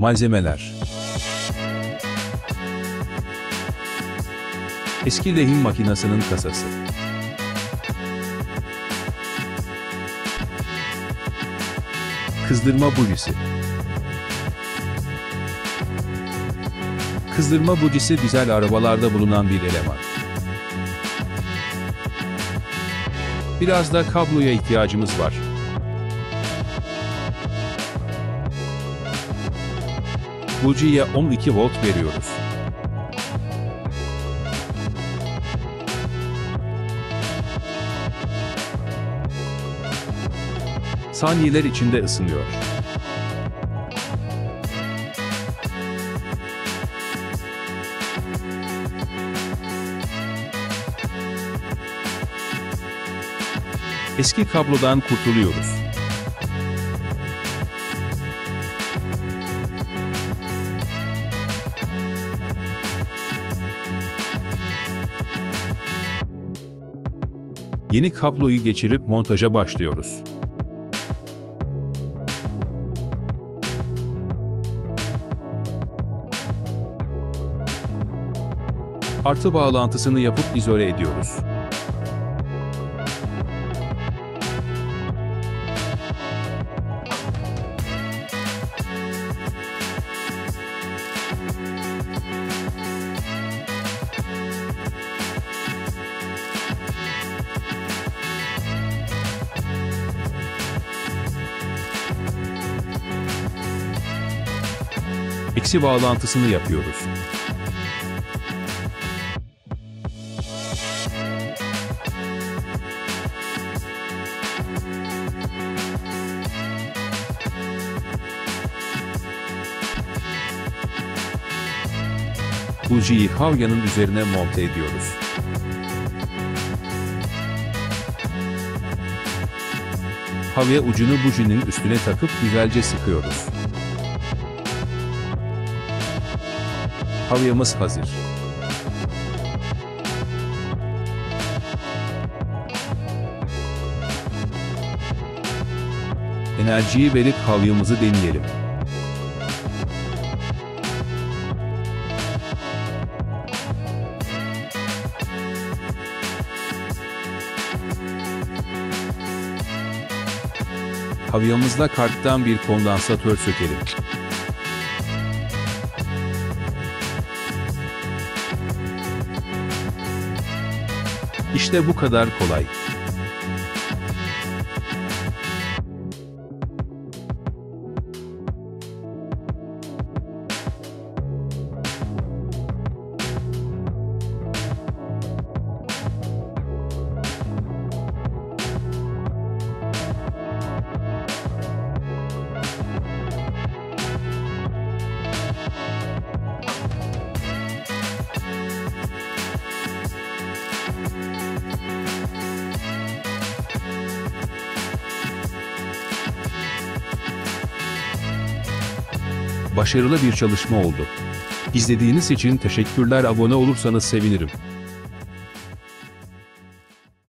Malzemeler: eski lehim makinesinin kasası, kızdırma bujisi. Kızdırma bujisi dizel arabalarda bulunan bir eleman. Biraz da kabloya ihtiyacımız var. Bujiye 12 volt veriyoruz. Saniyeler içinde ısınıyor. Eski kablodan kurtuluyoruz. Yeni kabloyu geçirip montaja başlıyoruz. Artı bağlantısını yapıp izole ediyoruz. Eksi bağlantısını yapıyoruz. Bujiyi havyanın üzerine monte ediyoruz. Havya ucunu bujinin üstüne takıp güzelce sıkıyoruz. Havyamız hazır. Enerjiyi verip havyamızı deneyelim. Havyamızla karttan bir kondansatör sökelim. İşte bu kadar kolay. Başarılı bir çalışma oldu. İzlediğiniz için teşekkürler. Abone olursanız sevinirim.